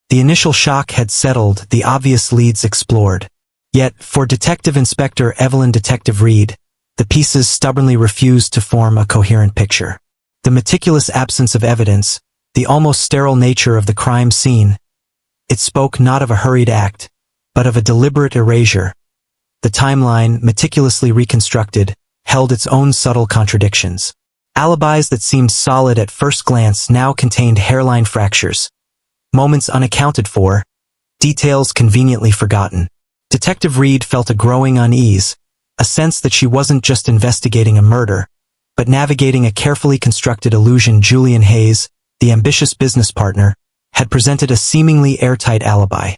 The initial shock had settled, the obvious leads explored. Yet, for Detective Inspector Evelyn Reed, the pieces stubbornly refused to form a coherent picture. The meticulous absence of evidence, the almost sterile nature of the crime scene, it spoke not of a hurried act, but of a deliberate erasure. The timeline, meticulously reconstructed, held its own subtle contradictions. Alibis that seemed solid at first glance now contained hairline fractures, moments unaccounted for, details conveniently forgotten. Detective Reed felt a growing unease, a sense that she wasn't just investigating a murder, but navigating a carefully constructed illusion. Julian Hayes, the ambitious business partner, had presented a seemingly airtight alibi,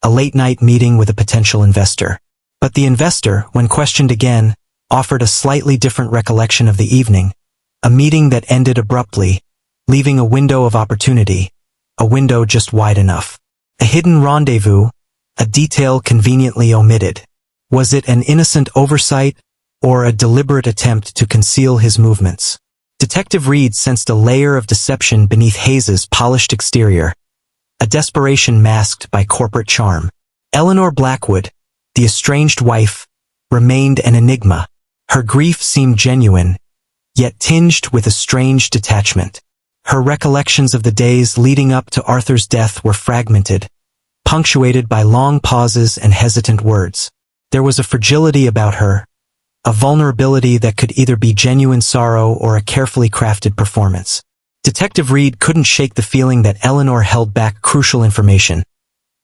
a late-night meeting with a potential investor. But the investor, when questioned again, offered a slightly different recollection of the evening, a meeting that ended abruptly, leaving a window of opportunity, a window just wide enough. A hidden rendezvous, a detail conveniently omitted. Was it an innocent oversight, or a deliberate attempt to conceal his movements? Detective Reed sensed a layer of deception beneath Hayes's polished exterior, a desperation masked by corporate charm. Eleanor Blackwood, the estranged wife, remained an enigma. Her grief seemed genuine, yet tinged with a strange detachment. Her recollections of the days leading up to Arthur's death were fragmented, punctuated by long pauses and hesitant words. There was a fragility about her, a vulnerability that could either be genuine sorrow or a carefully crafted performance. Detective Reed couldn't shake the feeling that Eleanor held back crucial information,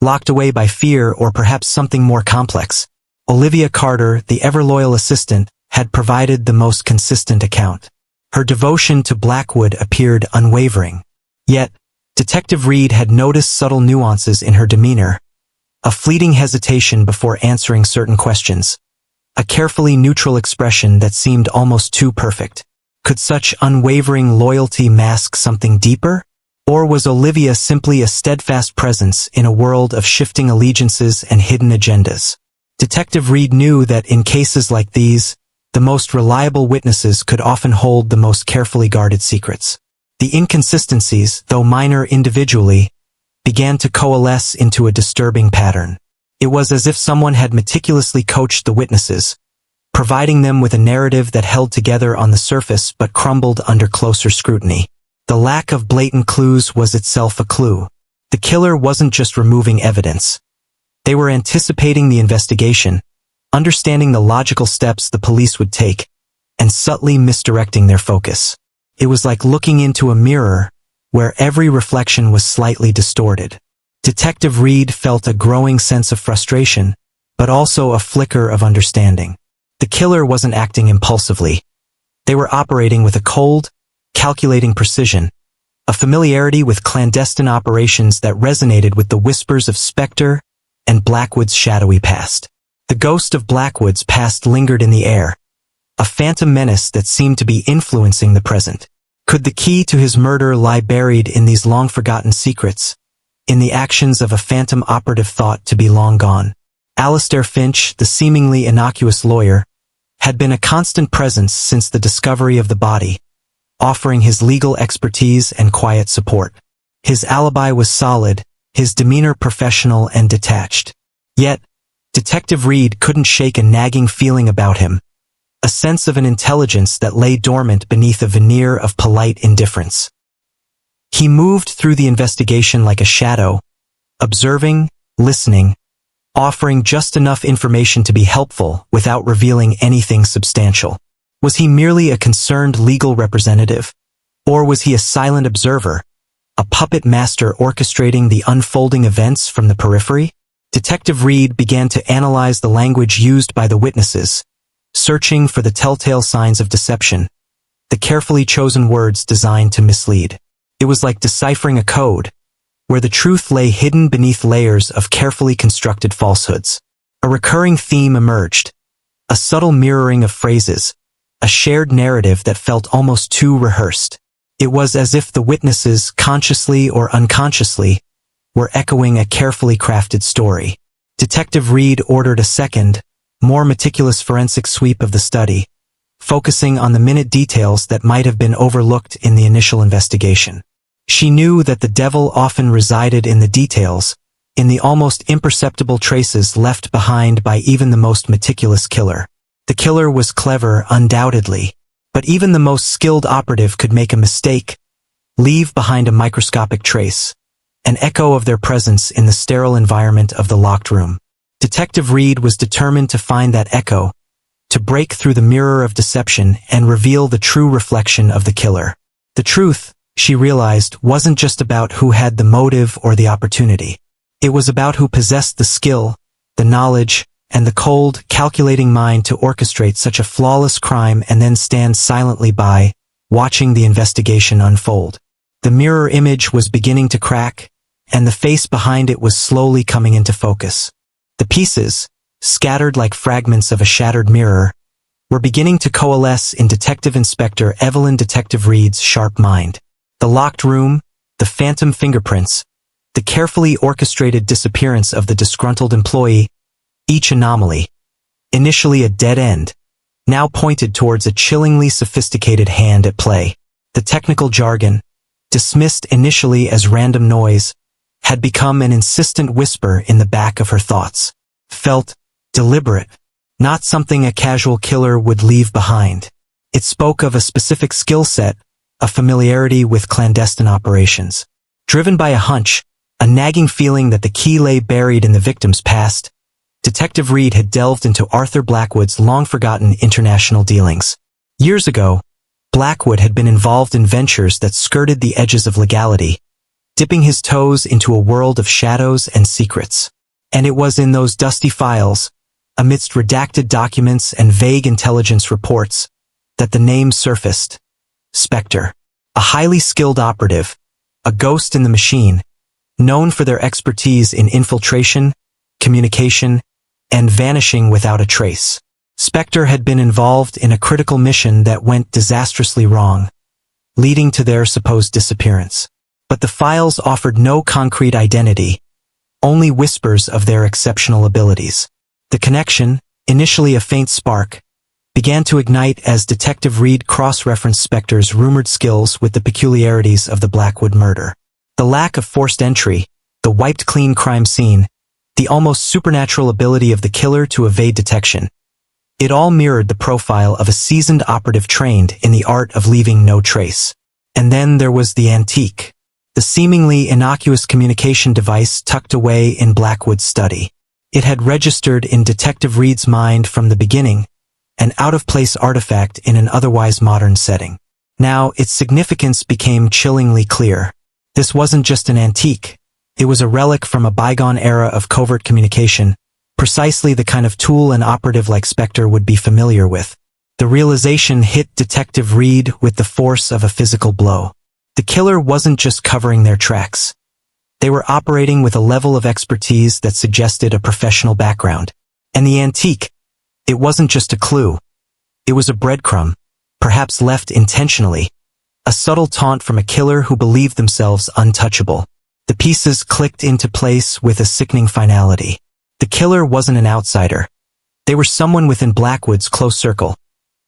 locked away by fear or perhaps something more complex. Olivia Carter, the ever-loyal assistant, had provided the most consistent account. Her devotion to Blackwood appeared unwavering. Yet, Detective Reed had noticed subtle nuances in her demeanor, a fleeting hesitation before answering certain questions, a carefully neutral expression that seemed almost too perfect. Could such unwavering loyalty mask something deeper? Or was Olivia simply a steadfast presence in a world of shifting allegiances and hidden agendas? Detective Reed knew that in cases like these, the most reliable witnesses could often hold the most carefully guarded secrets. The inconsistencies, though minor individually, began to coalesce into a disturbing pattern. It was as if someone had meticulously coached the witnesses, providing them with a narrative that held together on the surface but crumbled under closer scrutiny. The lack of blatant clues was itself a clue. The killer wasn't just removing evidence. They were anticipating the investigation, understanding the logical steps the police would take, and subtly misdirecting their focus. It was like looking into a mirror, where every reflection was slightly distorted. Detective Reed felt a growing sense of frustration, but also a flicker of understanding. The killer wasn't acting impulsively. They were operating with a cold, calculating precision, a familiarity with clandestine operations that resonated with the whispers of Spectre and Blackwood's shadowy past. The ghost of Blackwood's past lingered in the air, a phantom menace that seemed to be influencing the present. Could the key to his murder lie buried in these long-forgotten secrets, in the actions of a phantom operative thought to be long gone? Alistair Finch, the seemingly innocuous lawyer, had been a constant presence since the discovery of the body, offering his legal expertise and quiet support. His alibi was solid, his demeanor professional and detached. Yet, Detective Reed couldn't shake a nagging feeling about him, a sense of an intelligence that lay dormant beneath a veneer of polite indifference. He moved through the investigation like a shadow, observing, listening, offering just enough information to be helpful without revealing anything substantial. Was he merely a concerned legal representative? Or was he a silent observer, a puppet master orchestrating the unfolding events from the periphery? Detective Reed began to analyze the language used by the witnesses, searching for the telltale signs of deception, the carefully chosen words designed to mislead. It was like deciphering a code, where the truth lay hidden beneath layers of carefully constructed falsehoods. A recurring theme emerged, a subtle mirroring of phrases, a shared narrative that felt almost too rehearsed. It was as if the witnesses, consciously or unconsciously, were echoing a carefully crafted story. Detective Reed ordered a second, more meticulous forensic sweep of the study, focusing on the minute details that might have been overlooked in the initial investigation. She knew that the devil often resided in the details, in the almost imperceptible traces left behind by even the most meticulous killer. The killer was clever, undoubtedly, but even the most skilled operative could make a mistake, leave behind a microscopic trace, an echo of their presence in the sterile environment of the locked room. Detective Reed was determined to find that echo, to break through the mirror of deception and reveal the true reflection of the killer. The truth, she realized, wasn't just about who had the motive or the opportunity. It was about who possessed the skill, the knowledge, and the cold, calculating mind to orchestrate such a flawless crime and then stand silently by, watching the investigation unfold. The mirror image was beginning to crack, and the face behind it was slowly coming into focus. The pieces, scattered like fragments of a shattered mirror, were beginning to coalesce in Detective Inspector Evelyn Detective Reed's sharp mind. The locked room, the phantom fingerprints, the carefully orchestrated disappearance of the disgruntled employee, each anomaly, initially a dead end, now pointed towards a chillingly sophisticated hand at play. The technical jargon, dismissed initially as random noise, had become an insistent whisper in the back of her thoughts. Felt deliberate, not something a casual killer would leave behind. It spoke of a specific skill set, a familiarity with clandestine operations. Driven by a hunch, a nagging feeling that the key lay buried in the victim's past, Detective Reed had delved into Arthur Blackwood's long-forgotten international dealings. Years ago, Blackwood had been involved in ventures that skirted the edges of legality, dipping his toes into a world of shadows and secrets. And it was in those dusty files, amidst redacted documents and vague intelligence reports, that the name surfaced. Spectre. A highly skilled operative, a ghost in the machine, known for their expertise in infiltration, communication, and vanishing without a trace. Spectre had been involved in a critical mission that went disastrously wrong, leading to their supposed disappearance. But the files offered no concrete identity, only whispers of their exceptional abilities. The connection, initially a faint spark, began to ignite as Detective Reed cross-referenced Spectre's rumored skills with the peculiarities of the Blackwood murder. The lack of forced entry, the wiped-clean crime scene, the almost supernatural ability of the killer to evade detection. It all mirrored the profile of a seasoned operative trained in the art of leaving no trace. And then there was the antique, the seemingly innocuous communication device tucked away in Blackwood's study. It had registered in Detective Reed's mind from the beginning, an out-of-place artifact in an otherwise modern setting. Now, its significance became chillingly clear. This wasn't just an antique. It was a relic from a bygone era of covert communication, precisely the kind of tool an operative like Spectre would be familiar with. The realization hit Detective Reed with the force of a physical blow. The killer wasn't just covering their tracks. They were operating with a level of expertise that suggested a professional background. And the antique, it wasn't just a clue. It was a breadcrumb, perhaps left intentionally, a subtle taunt from a killer who believed themselves untouchable. The pieces clicked into place with a sickening finality. The killer wasn't an outsider. They were someone within Blackwood's close circle,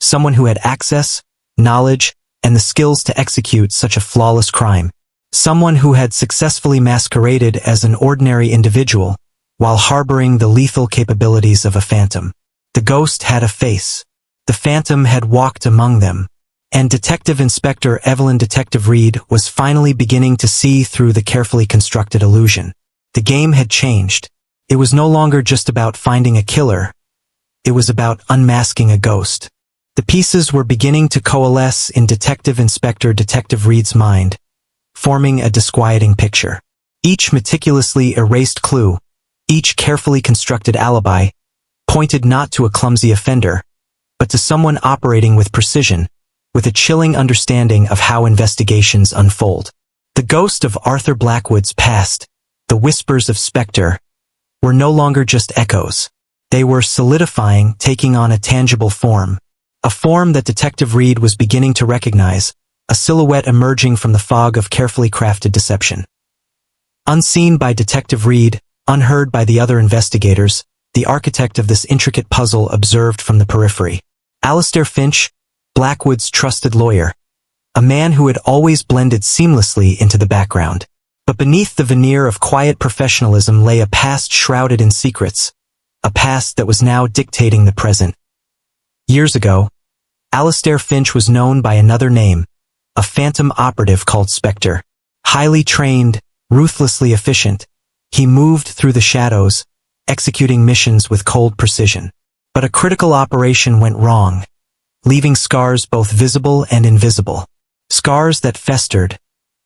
someone who had access, knowledge, and the skills to execute such a flawless crime. Someone who had successfully masqueraded as an ordinary individual, while harboring the lethal capabilities of a phantom. The ghost had a face. The phantom had walked among them. And Detective Inspector Evelyn Detective Reed was finally beginning to see through the carefully constructed illusion. The game had changed. It was no longer just about finding a killer. It was about unmasking a ghost. The pieces were beginning to coalesce in Detective Inspector Detective Reed's mind, forming a disquieting picture. Each meticulously erased clue, each carefully constructed alibi, pointed not to a clumsy offender, but to someone operating with precision, with a chilling understanding of how investigations unfold. The ghost of Arthur Blackwood's past, the whispers of Spectre, were no longer just echoes. They were solidifying, taking on a tangible form. A form that Detective Reed was beginning to recognize, a silhouette emerging from the fog of carefully crafted deception. Unseen by Detective Reed, unheard by the other investigators, the architect of this intricate puzzle observed from the periphery. Alistair Finch, Blackwood's trusted lawyer. a man who had always blended seamlessly into the background. But beneath the veneer of quiet professionalism lay a past shrouded in secrets, a past that was now dictating the present. Years ago, Alistair Finch was known by another name, a phantom operative called Spectre. Highly trained, ruthlessly efficient, he moved through the shadows, executing missions with cold precision. But a critical operation went wrong, leaving scars both visible and invisible. Scars that festered,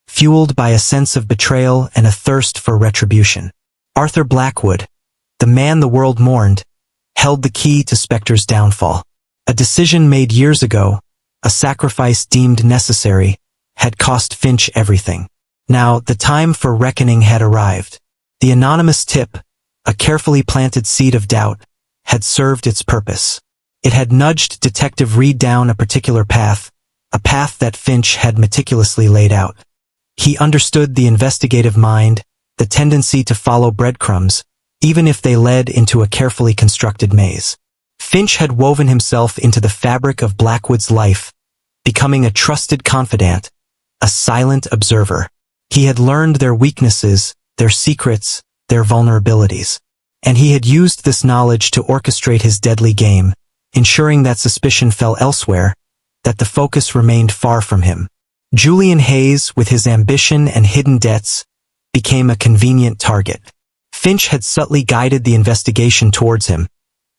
fueled by a sense of betrayal and a thirst for retribution. Arthur Blackwood, the man the world mourned, held the key to Spectre's downfall. A decision made years ago, a sacrifice deemed necessary, had cost Finch everything. Now, the time for reckoning had arrived. The anonymous tip, a carefully planted seed of doubt, had served its purpose. It had nudged Detective Reed down a particular path, a path that Finch had meticulously laid out. He understood the investigative mind, the tendency to follow breadcrumbs, even if they led into a carefully constructed maze. Finch had woven himself into the fabric of Blackwood's life, becoming a trusted confidant, a silent observer. He had learned their weaknesses, their secrets, their vulnerabilities. And he had used this knowledge to orchestrate his deadly game, ensuring that suspicion fell elsewhere, that the focus remained far from him. Julian Hayes, with his ambition and hidden debts, became a convenient target. Finch had subtly guided the investigation towards him,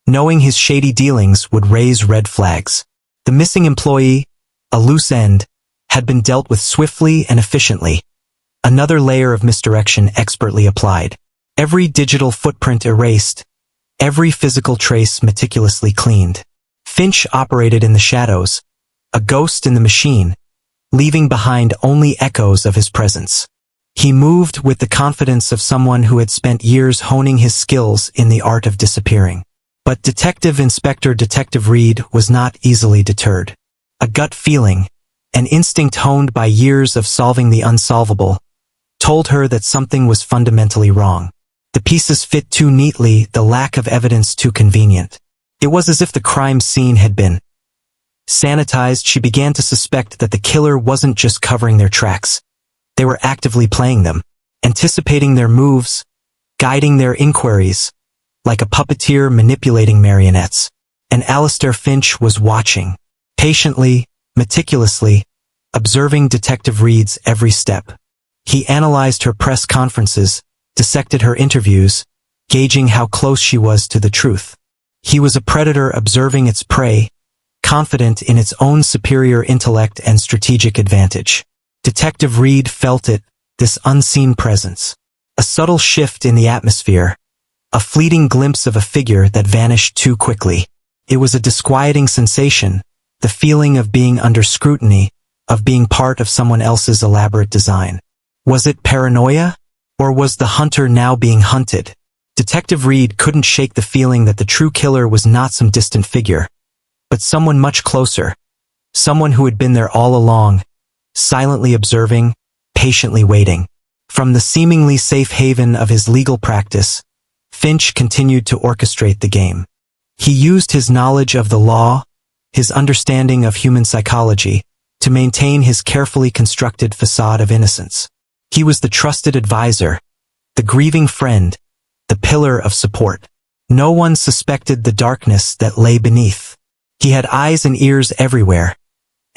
knowing his shady dealings would raise red flags. The missing employee, a loose end, had been dealt with swiftly and efficiently. Another layer of misdirection expertly applied. Every digital footprint erased, every physical trace meticulously cleaned. Finch operated in the shadows, a ghost in the machine, leaving behind only echoes of his presence. He moved with the confidence of someone who had spent years honing his skills in the art of disappearing. But Detective Reed was not easily deterred. A gut feeling, an instinct honed by years of solving the unsolvable, told her that something was fundamentally wrong. The pieces fit too neatly, the lack of evidence too convenient. It was as if the crime scene had been sanitized. She began to suspect that the killer wasn't just covering their tracks. They were actively playing them, anticipating their moves, guiding their inquiries, like a puppeteer manipulating marionettes. And Alistair Finch was watching, patiently, meticulously, observing Detective Reed's every step. He analyzed her press conferences, dissected her interviews, gauging how close she was to the truth. He was a predator observing its prey, confident in its own superior intellect and strategic advantage. Detective Reed felt it, this unseen presence. A subtle shift in the atmosphere, a fleeting glimpse of a figure that vanished too quickly. It was a disquieting sensation, the feeling of being under scrutiny, of being part of someone else's elaborate design. Was it paranoia? Or was the hunter now being hunted? Detective Reed couldn't shake the feeling that the true killer was not some distant figure, but someone much closer, someone who had been there all along, silently observing, patiently waiting. From the seemingly safe haven of his legal practice, Finch continued to orchestrate the game. He used his knowledge of the law, his understanding of human psychology, to maintain his carefully constructed facade of innocence. He was the trusted advisor, the grieving friend, the pillar of support. No one suspected the darkness that lay beneath. He had eyes and ears everywhere,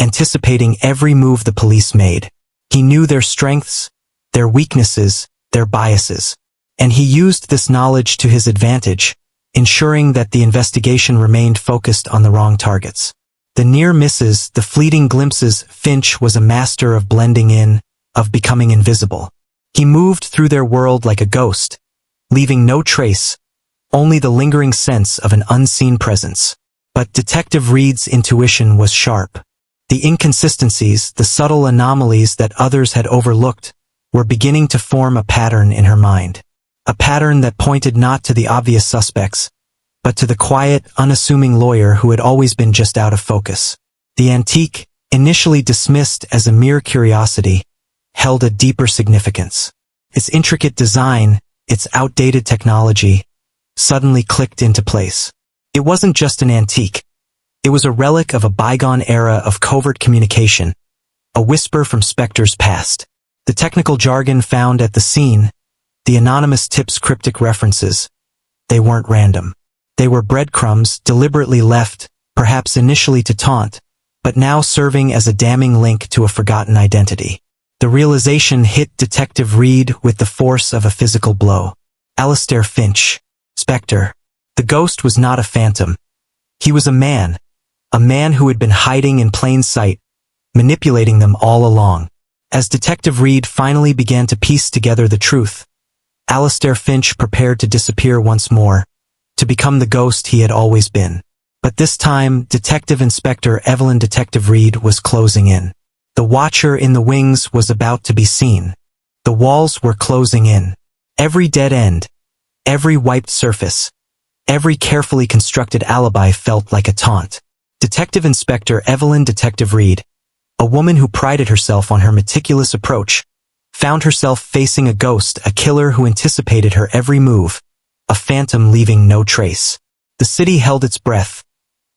anticipating every move the police made. He knew their strengths, their weaknesses, their biases. And he used this knowledge to his advantage, ensuring that the investigation remained focused on the wrong targets. The near misses, the fleeting glimpses, Finch was a master of blending in, of becoming invisible. He moved through their world like a ghost, leaving no trace, only the lingering sense of an unseen presence. But Detective Reed's intuition was sharp. The inconsistencies, the subtle anomalies that others had overlooked, were beginning to form a pattern in her mind. A pattern that pointed not to the obvious suspects, but to the quiet, unassuming lawyer who had always been just out of focus. The antique, initially dismissed as a mere curiosity, held a deeper significance. Its intricate design, its outdated technology, suddenly clicked into place. It wasn't just an antique. It was a relic of a bygone era of covert communication, a whisper from Spectre's past. The technical jargon found at the scene, the anonymous tip's cryptic references, they weren't random. They were breadcrumbs deliberately left, perhaps initially to taunt, but now serving as a damning link to a forgotten identity. The realization hit Detective Reed with the force of a physical blow. Alistair Finch, Spectre. The ghost was not a phantom. He was a man who had been hiding in plain sight, manipulating them all along. As Detective Reed finally began to piece together the truth, Alistair Finch prepared to disappear once more, to become the ghost he had always been. But this time, Detective Inspector Evelyn Detective Reed was closing in. The Watcher in the wings was about to be seen. The walls were closing in. Every dead end, every wiped surface, every carefully constructed alibi felt like a taunt. Detective Inspector Evelyn Detective Reed, a woman who prided herself on her meticulous approach, found herself facing a ghost, a killer who anticipated her every move, a phantom leaving no trace. The city held its breath,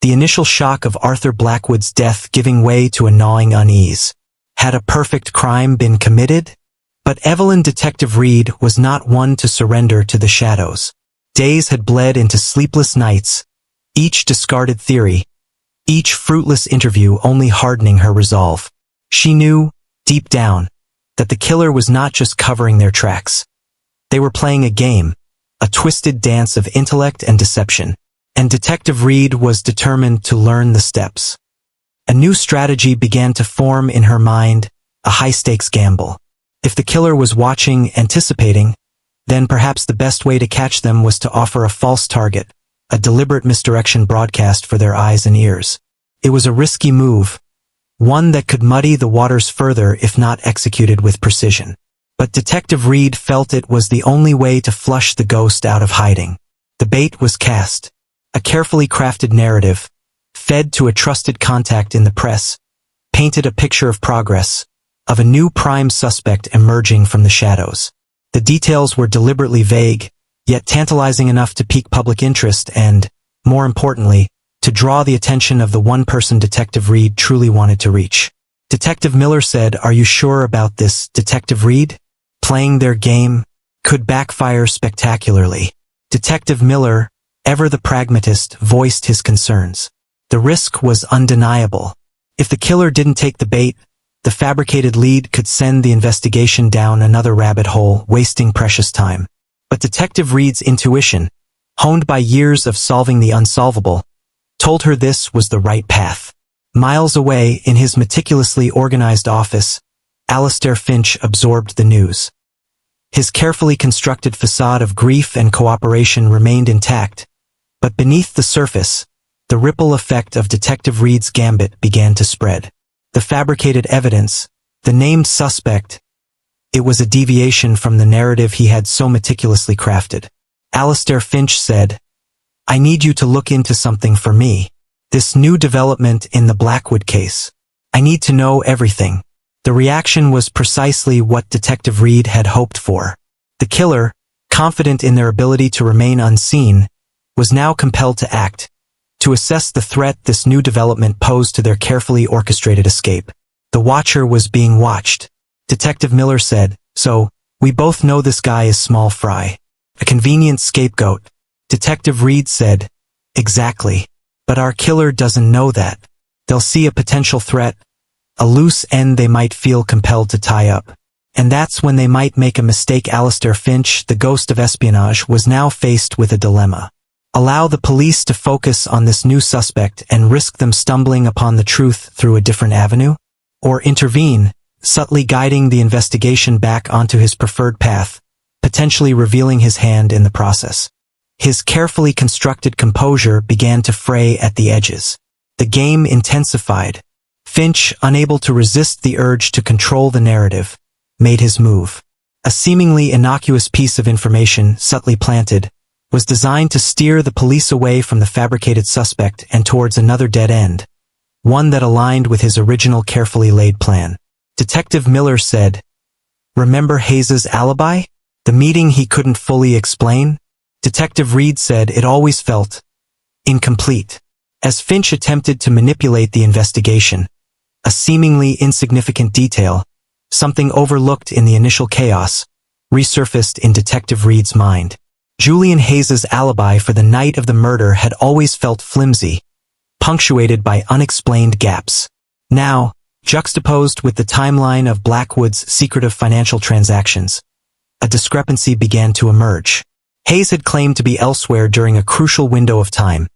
the initial shock of Arthur Blackwood's death giving way to a gnawing unease. Had a perfect crime been committed? But Evelyn Detective Reed was not one to surrender to the shadows. Days had bled into sleepless nights, each discarded theory, each fruitless interview only hardening her resolve. She knew, deep down, that the killer was not just covering their tracks. They were playing a game, a twisted dance of intellect and deception, and Detective Reed was determined to learn the steps. A new strategy began to form in her mind, a high-stakes gamble. If the killer was watching, anticipating, then perhaps the best way to catch them was to offer a false target, a deliberate misdirection broadcast for their eyes and ears. It was a risky move, one that could muddy the waters further if not executed with precision. But Detective Reed felt it was the only way to flush the ghost out of hiding. The bait was cast. A carefully crafted narrative, fed to a trusted contact in the press, painted a picture of progress, of a new prime suspect emerging from the shadows. The details were deliberately vague, yet tantalizing enough to pique public interest and, more importantly, to draw the attention of the one person Detective Reed truly wanted to reach. Detective Miller said, "Are you sure about this, Detective Reed? Playing their game could backfire spectacularly." Detective Miller, ever the pragmatist, voiced his concerns. The risk was undeniable. If the killer didn't take the bait, the fabricated lead could send the investigation down another rabbit hole, wasting precious time. But Detective Reed's intuition, honed by years of solving the unsolvable, told her this was the right path. Miles away, in his meticulously organized office, Alistair Finch absorbed the news. His carefully constructed facade of grief and cooperation remained intact, but beneath the surface, the ripple effect of Detective Reed's gambit began to spread. The fabricated evidence, the named suspect, it was a deviation from the narrative he had so meticulously crafted. Alistair Finch said, "I need you to look into something for me. This new development in the Blackwood case. I need to know everything." The reaction was precisely what Detective Reed had hoped for. The killer, confident in their ability to remain unseen, was now compelled to act, to assess the threat this new development posed to their carefully orchestrated escape. The Watcher was being watched. Detective Miller said, "So, we both know this guy is small fry. A convenient scapegoat." Detective Reed said, "Exactly. But our killer doesn't know that. They'll see a potential threat, a loose end they might feel compelled to tie up. And that's when they might make a mistake." Alistair Finch, the ghost of Espionage, was now faced with a dilemma. Allow the police to focus on this new suspect and risk them stumbling upon the truth through a different avenue? Or intervene, subtly guiding the investigation back onto his preferred path, potentially revealing his hand in the process. His carefully constructed composure began to fray at the edges. The game intensified. Finch, unable to resist the urge to control the narrative, made his move. A seemingly innocuous piece of information, subtly planted, was designed to steer the police away from the fabricated suspect and towards another dead end, one that aligned with his original carefully laid plan. Detective Miller said, "Remember Hayes's alibi? The meeting he couldn't fully explain?" Detective Reed said it always felt incomplete. As Finch attempted to manipulate the investigation, A seemingly insignificant detail, something overlooked in the initial chaos, resurfaced in Detective Reed's mind. Julian Hayes's alibi for the night of the murder had always felt flimsy, punctuated by unexplained gaps. Now, juxtaposed with the timeline of Blackwood's secretive financial transactions, a discrepancy began to emerge. Hayes had claimed to be elsewhere during a crucial window of time,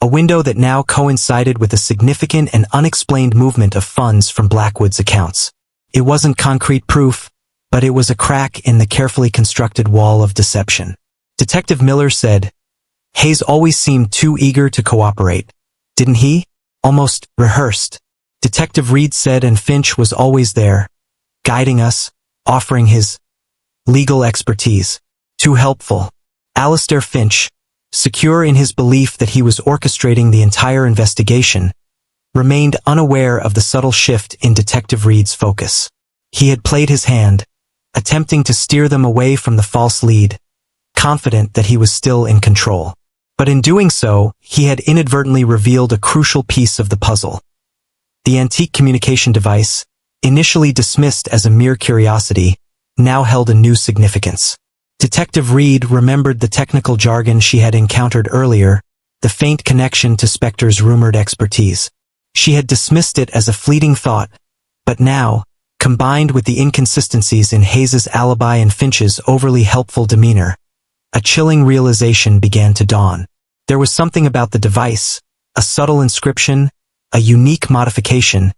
a window that now coincided with a significant and unexplained movement of funds from Blackwood's accounts. It wasn't concrete proof, but it was a crack in the carefully constructed wall of deception. Detective Miller said, "Hayes always seemed too eager to cooperate, didn't he? Almost rehearsed." Detective Reed said, "And Finch was always there, guiding us, offering his legal expertise. Too helpful." Alistair Finch, secure in his belief that he was orchestrating the entire investigation, remained unaware of the subtle shift in Detective Reed's focus. He had played his hand, attempting to steer them away from the false lead, confident that he was still in control. But in doing so, he had inadvertently revealed a crucial piece of the puzzle. The antique communication device, initially dismissed as a mere curiosity, now held a new significance. Detective Reed remembered the technical jargon she had encountered earlier, the faint connection to Spector's rumored expertise. She had dismissed it as a fleeting thought, but now, combined with the inconsistencies in Hayes's alibi and Finch's overly helpful demeanor, a chilling realization began to dawn. There was something about the device, a subtle inscription, a unique modification,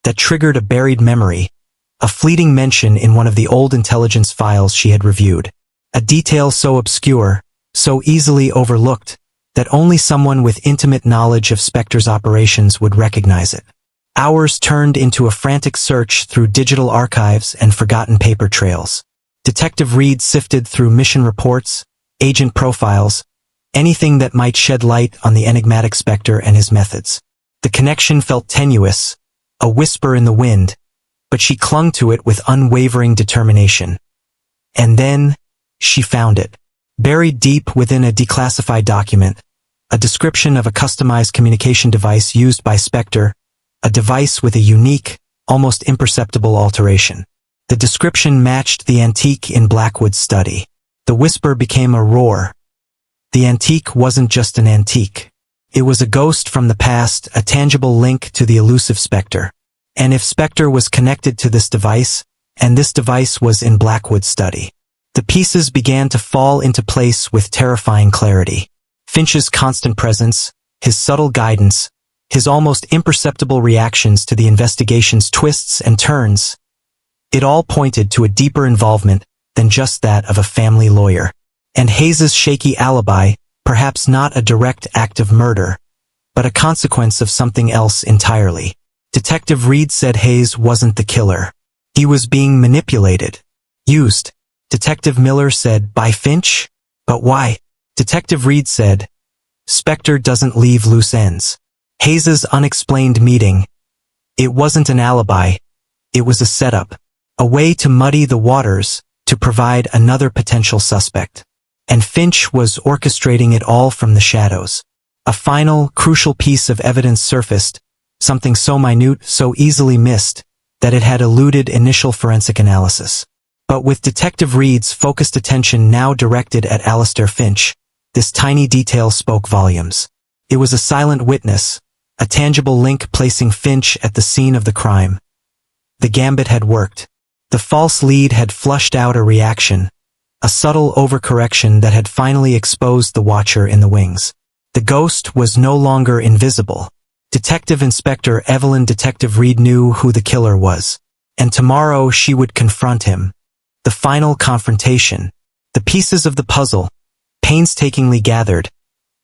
that triggered a buried memory, a fleeting mention in one of the old intelligence files she had reviewed. A detail so obscure, so easily overlooked, that only someone with intimate knowledge of Spector's operations would recognize it. Hours turned into a frantic search through digital archives and forgotten paper trails. Detective Reed sifted through mission reports, agent profiles, anything that might shed light on the enigmatic Spector and his methods. The connection felt tenuous, a whisper in the wind, but she clung to it with unwavering determination. And then, she found it. Buried deep within a declassified document, a description of a customized communication device used by Spector, a device with a unique, almost imperceptible alteration. The description matched the antique in Blackwood's study. The whisper became a roar. The antique wasn't just an antique. It was a ghost from the past, a tangible link to the elusive Spector. And if Spector was connected to this device, and this device was in Blackwood's study, the pieces began to fall into place with terrifying clarity. Finch's constant presence, his subtle guidance, his almost imperceptible reactions to the investigation's twists and turns, it all pointed to a deeper involvement than just that of a family lawyer. And Hayes's shaky alibi, perhaps not a direct act of murder, but a consequence of something else entirely. Detective Reed said Hayes wasn't the killer. He was being manipulated, used. Detective Miller said, by Finch? But why? Detective Reed said, Spector doesn't leave loose ends. Hayes's unexplained meeting. It wasn't an alibi. It was a setup. A way to muddy the waters, to provide another potential suspect. And Finch was orchestrating it all from the shadows. A final, crucial piece of evidence surfaced, something so minute, so easily missed, that it had eluded initial forensic analysis. But with Detective Reed's focused attention now directed at Alistair Finch, this tiny detail spoke volumes. It was a silent witness, a tangible link placing Finch at the scene of the crime. The gambit had worked. The false lead had flushed out a reaction, a subtle overcorrection that had finally exposed the watcher in the wings. The ghost was no longer invisible. Detective Inspector Evelyn Detective Reed knew who the killer was. And tomorrow she would confront him. The final confrontation. The pieces of the puzzle, painstakingly gathered,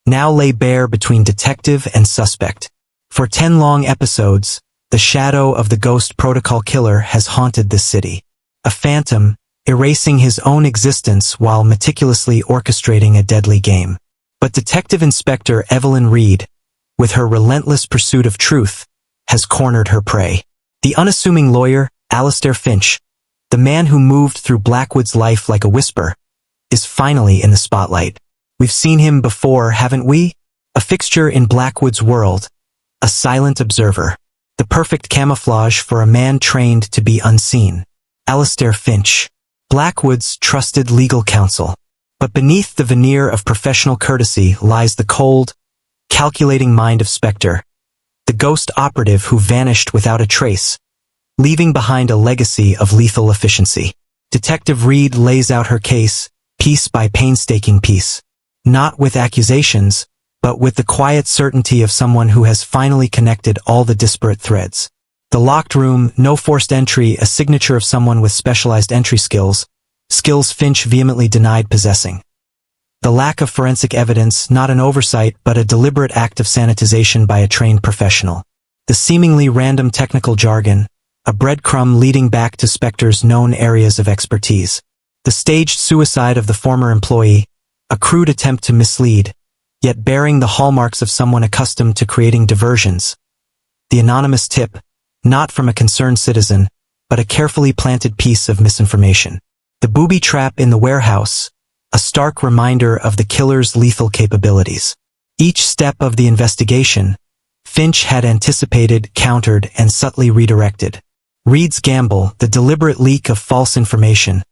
now lay bare between detective and suspect. For 10 long episodes, the shadow of the Ghost Protocol killer has haunted this city. A phantom, erasing his own existence while meticulously orchestrating a deadly game. But Detective Inspector Evelyn Reed, with her relentless pursuit of truth, has cornered her prey. The unassuming lawyer, Alistair Finch, the man who moved through Blackwood's life like a whisper, is finally in the spotlight. We've seen him before, haven't we? A fixture in Blackwood's world, a silent observer. the perfect camouflage for a man trained to be unseen. Alistair Finch, Blackwood's trusted legal counsel. But beneath the veneer of professional courtesy lies the cold, calculating mind of Spectre, the ghost operative who vanished without a trace, leaving behind a legacy of lethal efficiency. Detective Reed lays out her case, piece by painstaking piece. Not with accusations, but with the quiet certainty of someone who has finally connected all the disparate threads. The locked room, no forced entry, a signature of someone with specialized entry skills Finch vehemently denied possessing. The lack of forensic evidence, not an oversight but a deliberate act of sanitization by a trained professional. The seemingly random technical jargon, a breadcrumb leading back to Spectre's known areas of expertise. The staged suicide of the former employee, a crude attempt to mislead, yet bearing the hallmarks of someone accustomed to creating diversions. The anonymous tip, not from a concerned citizen, but a carefully planted piece of misinformation. The booby trap in the warehouse, a stark reminder of the killer's lethal capabilities. Each step of the investigation, Finch had anticipated, countered, and subtly redirected. Reed's gamble, the deliberate leak of false information,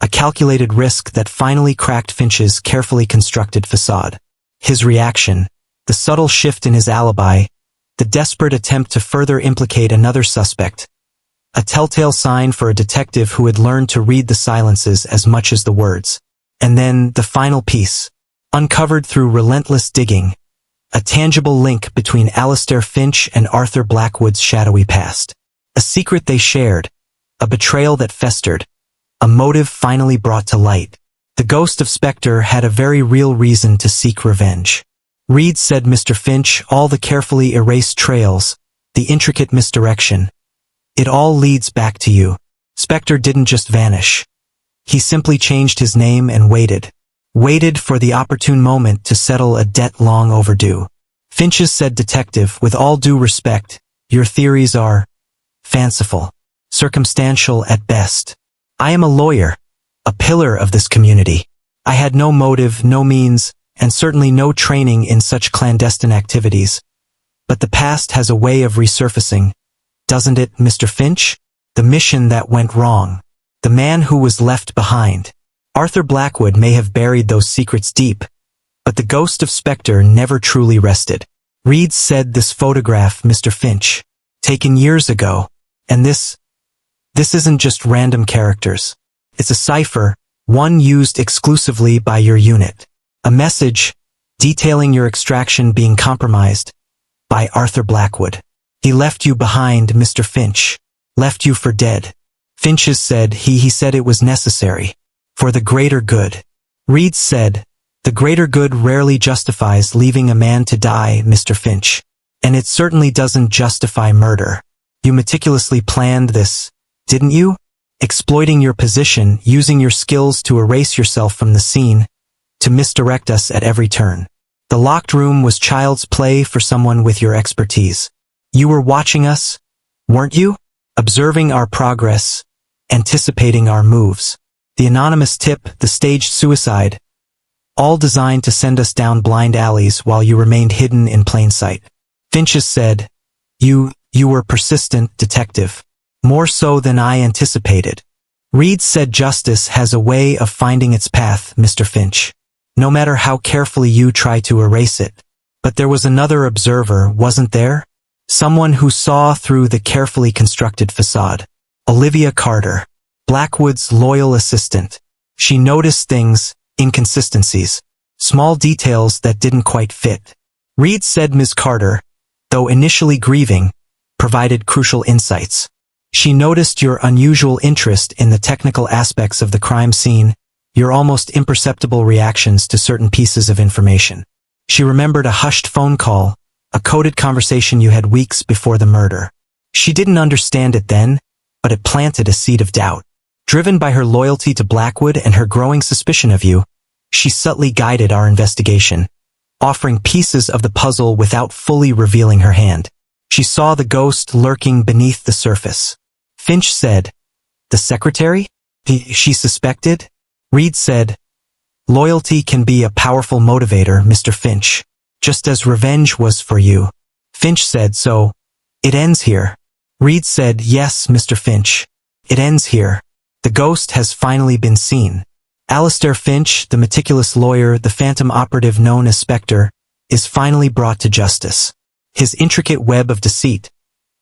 a calculated risk that finally cracked Finch's carefully constructed facade. His reaction, the subtle shift in his alibi, the desperate attempt to further implicate another suspect, a telltale sign for a detective who had learned to read the silences as much as the words. And then, the final piece, uncovered through relentless digging, a tangible link between Alistair Finch and Arthur Blackwood's shadowy past. A secret they shared, a betrayal that festered, a motive finally brought to light. The ghost of Spectre had a very real reason to seek revenge. Reed said, Mr. Finch, all the carefully erased trails, the intricate misdirection, it all leads back to you. Spectre didn't just vanish. He simply changed his name and waited for the opportune moment to settle a debt long overdue. Finch's said detective, with all due respect, your theories are fanciful, circumstantial at best. I am a lawyer, a pillar of this community. I had no motive, no means, and certainly no training in such clandestine activities. But the past has a way of resurfacing, doesn't it, Mr. Finch? The mission that went wrong. The man who was left behind. Arthur Blackwood may have buried those secrets deep, but the ghost of Spectre never truly rested. Reed said, this photograph, Mr. Finch, taken years ago, and this isn't just random characters. It's a cipher, one used exclusively by your unit. A message detailing your extraction being compromised by Arthur Blackwood. He left you behind, Mr. Finch. Left you for dead. Finch's said he said it was necessary. For the greater good. Reed said, the greater good rarely justifies leaving a man to die, Mr. Finch. And it certainly doesn't justify murder. You meticulously planned this, didn't you? Exploiting your position, using your skills to erase yourself from the scene, to misdirect us at every turn. The locked room was child's play for someone with your expertise. You were watching us, weren't you? Observing our progress, anticipating our moves. The anonymous tip, the staged suicide, all designed to send us down blind alleys while you remained hidden in plain sight. Finch's said, you were persistent, detective. More so than I anticipated. Reed said justice has a way of finding its path, Mr. Finch. No matter how carefully you try to erase it. But there was another observer, wasn't there? Someone who saw through the carefully constructed facade. Olivia Carter, Blackwood's loyal assistant. She noticed things, inconsistencies, small details that didn't quite fit. Reed said Ms. Carter, though initially grieving, provided crucial insights. She noticed your unusual interest in the technical aspects of the crime scene, your almost imperceptible reactions to certain pieces of information. She remembered a hushed phone call, a coded conversation you had weeks before the murder. She didn't understand it then, but it planted a seed of doubt. Driven by her loyalty to Blackwood and her growing suspicion of you, she subtly guided our investigation, offering pieces of the puzzle without fully revealing her hand. She saw the ghost lurking beneath the surface. Finch said, the secretary? She suspected? Reed said, loyalty can be a powerful motivator, Mr. Finch, just as revenge was for you. Finch said, so, It ends here. Reed said, yes, Mr. Finch. It ends here. The ghost has finally been seen. Alistair Finch, the meticulous lawyer, the phantom operative known as Spectre, is finally brought to justice. His intricate web of deceit,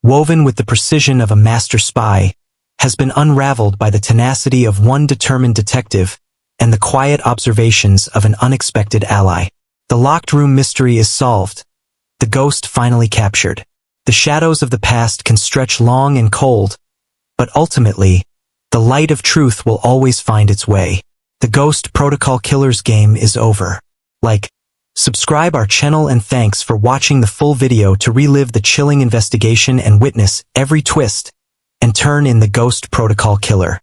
woven with the precision of a master spy, has been unraveled by the tenacity of one determined detective and the quiet observations of an unexpected ally. The locked room mystery is solved. The ghost finally captured. The shadows of the past can stretch long and cold, but ultimately, the light of truth will always find its way. The Ghost Protocol Killer's game is over. Like, subscribe our channel and thanks for watching the full video to relive the chilling investigation and witness every twist and turn in the Ghost Protocol Killer.